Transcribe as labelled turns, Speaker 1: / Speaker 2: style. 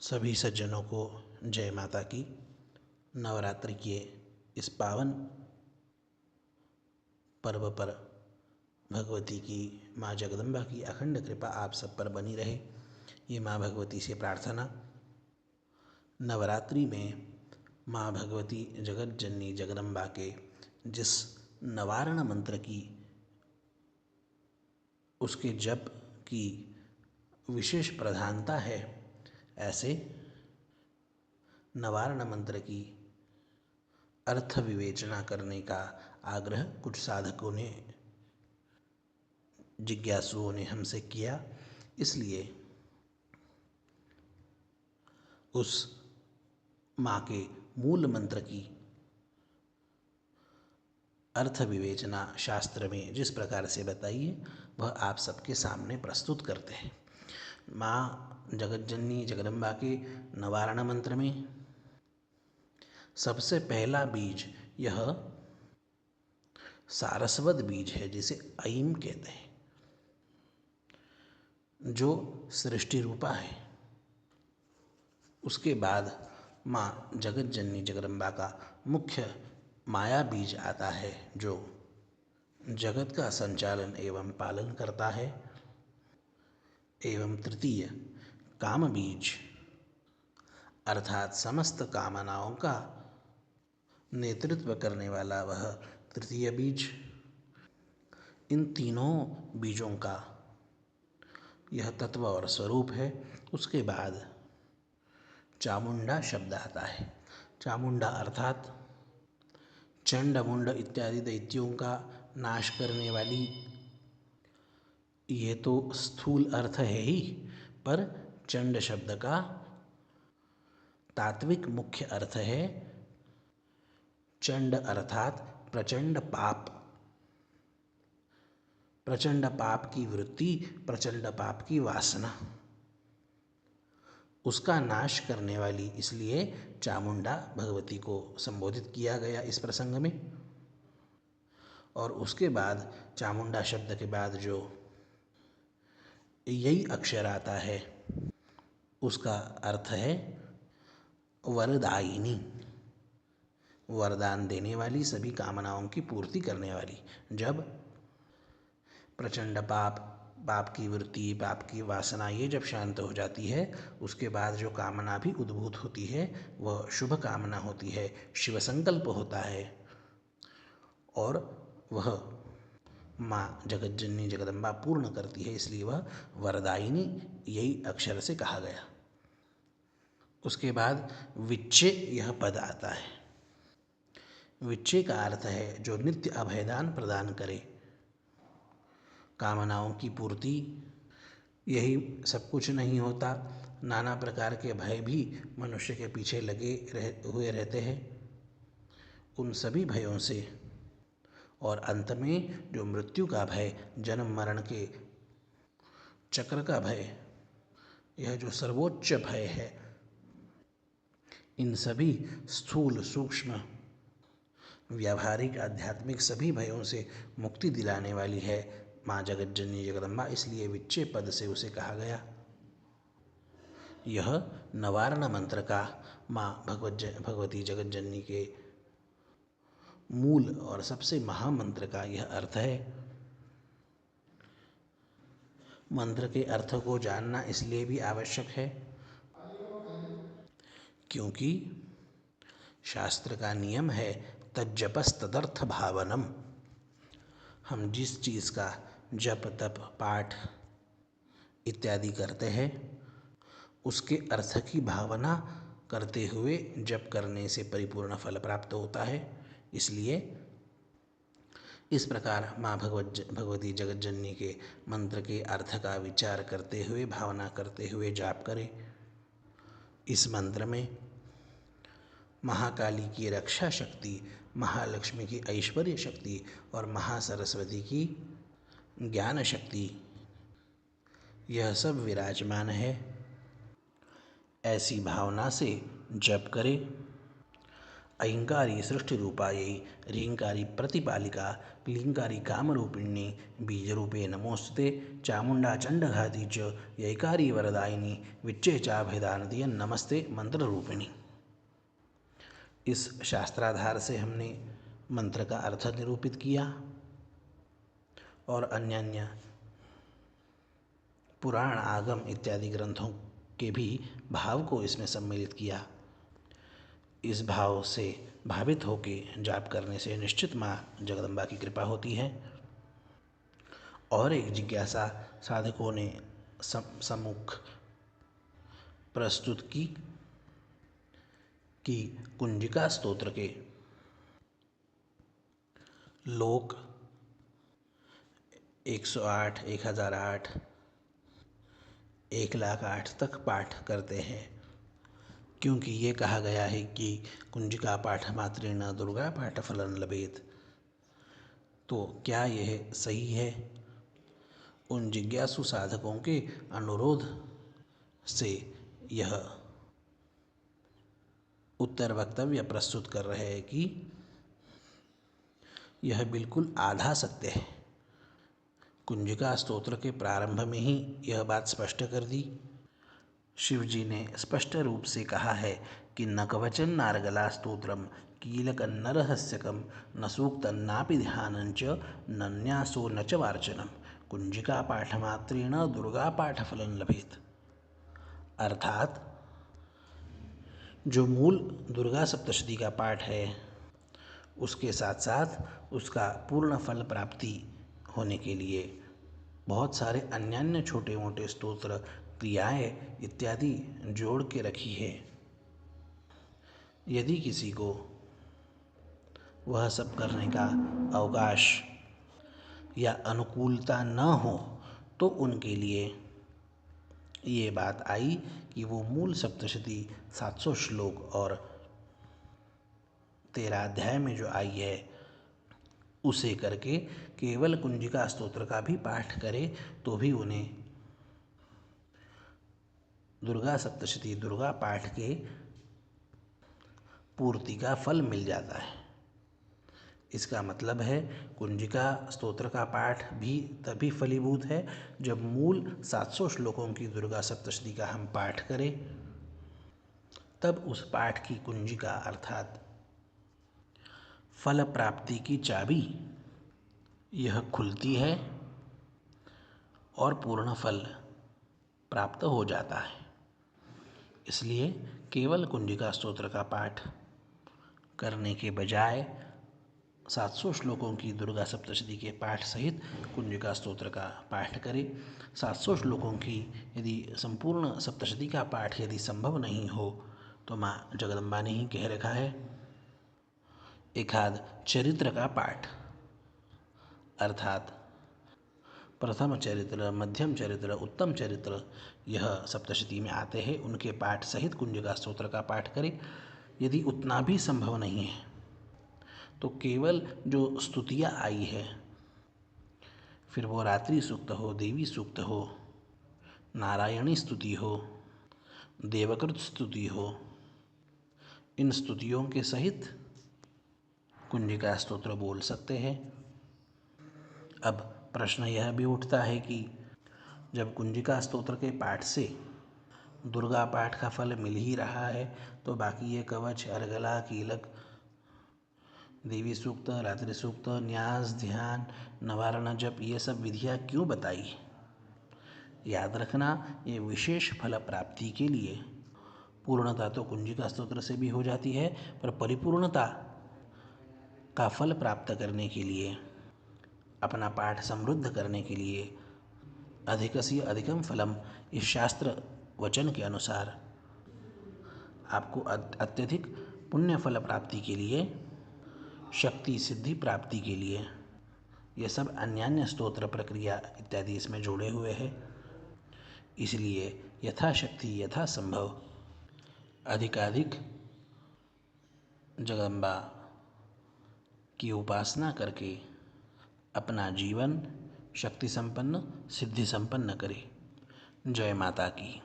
Speaker 1: सभी सज्जनों को जय माता की। नवरात्रि के इस पावन पर्व पर भगवती की, माँ जगदम्बा की अखंड कृपा आप सब पर बनी रहे, ये माँ भगवती से प्रार्थना। नवरात्रि में माँ भगवती जगत जननी जगदम्बा के जिस नवारण मंत्र की, उसके जप की विशेष प्रधानता है, ऐसे नवारण मंत्र की अर्थ विवेचना करने का आग्रह कुछ साधकों ने, जिज्ञासुओं ने हमसे किया। इसलिए उस माँ के मूल मंत्र की अर्थ विवेचना शास्त्र में जिस प्रकार से बताई है, वह आप सबके सामने प्रस्तुत करते हैं। माँ जगज्जननी जगदम्बा के नवारण मंत्र में सबसे पहला बीज यह सारस्वत बीज है, जिसे ऐम कहते हैं, जो सृष्टि रूपा है। उसके बाद माँ जगज्जननी जगदम्बा का मुख्य माया बीज आता है, जो जगत का संचालन एवं पालन करता है। एवं तृतीय काम बीज, अर्थात समस्त कामनाओं का नेतृत्व करने वाला वह तृतीय बीज। इन तीनों बीजों का यह तत्व और स्वरूप है। उसके बाद चामुंडा शब्द आता है। चामुंडा अर्थात चंड मुंड इत्यादि दैत्यों का नाश करने वाली। ये तो स्थूल अर्थ है ही, पर चंड शब्द का तात्विक मुख्य अर्थ है चंड अर्थात प्रचंड पाप। प्रचंड पाप की वृत्ति, प्रचंड पाप की वासना, उसका नाश करने वाली, इसलिए चामुंडा भगवती को संबोधित किया गया इस प्रसंग में। और उसके बाद चामुंडा शब्द के बाद जो यही अक्षर आता है, उसका अर्थ है वरदायिनी, वरदान देने वाली, सभी कामनाओं की पूर्ति करने वाली। जब प्रचंड पाप, पाप की वृत्ति, पाप की वासना, ये जब शांत हो जाती है, उसके बाद जो कामना भी उद्भूत होती है, वह शुभ कामना होती है, शिव संकल्प होता है। और वह माँ जगज्जननी जगदम्बा पूर्ण करती है, इसलिए वह वरदायिनी यही अक्षर से कहा गया। उसके बाद विच्चे यह पद आता है। विच्चे का अर्थ है जो नित्य अभयदान प्रदान करे, कामनाओं की पूर्ति। यही सब कुछ नहीं होता, नाना प्रकार के भय भी मनुष्य के पीछे लगे हुए रहते हैं। उन सभी भयों से, और अंत में जो मृत्यु का भय, जन्म मरण के चक्र का भय, यह जो सर्वोच्च भय है, इन सभी स्थूल सूक्ष्म व्यावहारिक आध्यात्मिक सभी भयों से मुक्ति दिलाने वाली है माँ जगज्जननी जगदम्बा, इसलिए विच्चे पद से उसे कहा गया। यह नवारण मंत्र का माँ भगवती जगज्जननी के मूल और सबसे महामंत्र का यह अर्थ है। मंत्र के अर्थ को जानना इसलिए भी आवश्यक है क्योंकि शास्त्र का नियम है तज्जपस तदर्थ भावनम। हम जिस चीज़ का जप तप पाठ इत्यादि करते हैं, उसके अर्थ की भावना करते हुए जप करने से परिपूर्ण फल प्राप्त होता है। इसलिए इस प्रकार माँ भगवती जगज्जननी के मंत्र के अर्थ का विचार करते हुए, भावना करते हुए जाप करें। इस मंत्र में महाकाली की रक्षा शक्ति, महालक्ष्मी की ऐश्वर्य शक्ति और महासरस्वती की ज्ञान शक्ति, यह सब विराजमान है। ऐसी भावना से जप करें। अहिंकारी सृष्टिरूपायै ह्रींकारी प्रतिपालिका क्लींकारी कामरूपिणी बीजरूपे नमोस्तुते चामुंडा चंडघाती च यैकारी वरदायिनी विच्चे चाभिधानदियन नमस्ते मंत्ररूपिणी। इस शास्त्राधार से हमने मंत्र का अर्थ निरूपित किया और अन्य पुराण आगम इत्यादि ग्रंथों के भी भाव को इसमें सम्मिलित किया। इस भाव से भावित होके जाप करने से निश्चित माँ जगदम्बा की कृपा होती है। और एक जिज्ञासा साधकों ने सम्मुख प्रस्तुत की कि कुंजिका स्तोत्र के लोक 108, 1008, 1,08,000 तक पाठ करते हैं, क्योंकि ये कहा गया है कि कुंजिका पाठ मात्रेण दुर्गा पाठ फलन लभेत। तो क्या यह सही है? उन जिज्ञासु साधकों के अनुरोध से यह उत्तर वक्तव्य प्रस्तुत कर रहे हैं कि यह बिल्कुल आधा सत्य है। कुंजिका स्तोत्र के प्रारंभ में ही यह बात स्पष्ट कर दी। शिव जी ने स्पष्ट रूप से कहा है कि न कवचन नारगला स्तोत्रम कीलक न रहस्यकम न सूक्तम नापि ध्यानंच न न्यासो न च वार्चनम कुंजिका पाठमात्रेण दुर्गा पाठ फलन लभेत। अर्थात जो मूल दुर्गा सप्तशती का पाठ है उसके साथ साथ उसका पूर्ण फल प्राप्ति होने के लिए बहुत सारे अन्य छोटे मोटे स्तोत्र क्रियाएं इत्यादि जोड़ के रखी है। यदि किसी को वह सब करने का अवकाश या अनुकूलता न हो तो उनके लिए ये बात आई कि वो मूल सप्तशती 700 श्लोक और 13 अध्याय में जो आई है उसे करके केवल कुंजिका स्तोत्र का भी पाठ करे तो भी उन्हें दुर्गा सप्तशती दुर्गा पाठ के पूर्ति का फल मिल जाता है। इसका मतलब है कुंजिका स्तोत्र का पाठ भी तभी फलीभूत है जब मूल 700 श्लोकों की दुर्गा सप्तशती का हम पाठ करें, तब उस पाठ की कुंजिका अर्थात फल प्राप्ति की चाबी यह खुलती है और पूर्ण फल प्राप्त हो जाता है। इसलिए केवल कुंजिका स्तोत्र का पाठ करने के बजाय 700 श्लोकों की दुर्गा सप्तशती के पाठ सहित कुंजिका स्तोत्र का पाठ करें। 700 श्लोकों की यदि संपूर्ण सप्तशती का पाठ यदि संभव नहीं हो तो माँ जगदम्बा ने ही कह रखा है एकाध चरित्र का पाठ, अर्थात प्रथम चरित्र, मध्यम चरित्र, उत्तम चरित्र यह सप्तशती में आते हैं, उनके पाठ सहित कुंजिका स्तोत्र का पाठ करें। यदि उतना भी संभव नहीं है तो केवल जो स्तुतियाँ आई है, फिर वो रात्रि सूक्त हो, देवी सूक्त हो, नारायणी स्तुति हो, देवकृत स्तुति हो, इन स्तुतियों के सहित कुंजिका स्तोत्र बोल सकते हैं। अब प्रश्न यह भी उठता है कि जब कुंजिका स्तोत्र के पाठ से दुर्गा पाठ का फल मिल ही रहा है तो बाकी ये कवच, अर्गला, कीलक, देवी सूक्त, रात्रि सूक्त, न्यास, ध्यान, नवारण जप ये सब विधियाँ क्यों बताई? याद रखना, ये विशेष फल प्राप्ति के लिए। पूर्णता तो कुंजिका स्तोत्र से भी हो जाती है, पर परिपूर्णता का फल प्राप्त करने के लिए, अपना पाठ समृद्ध करने के लिए अधिकस्य अधिकम फलम, इस शास्त्र वचन के अनुसार आपको अत्यधिक पुण्य फल प्राप्ति के लिए, शक्ति सिद्धि प्राप्ति के लिए ये सब अन्य स्तोत्र प्रक्रिया इत्यादि इसमें जोड़े हुए हैं। इसलिए यथाशक्ति यथासंभव अधिकाधिक जगदम्बा की उपासना करके अपना जीवन शक्ति संपन्न, सिद्धि संपन्न करें। जय माता की।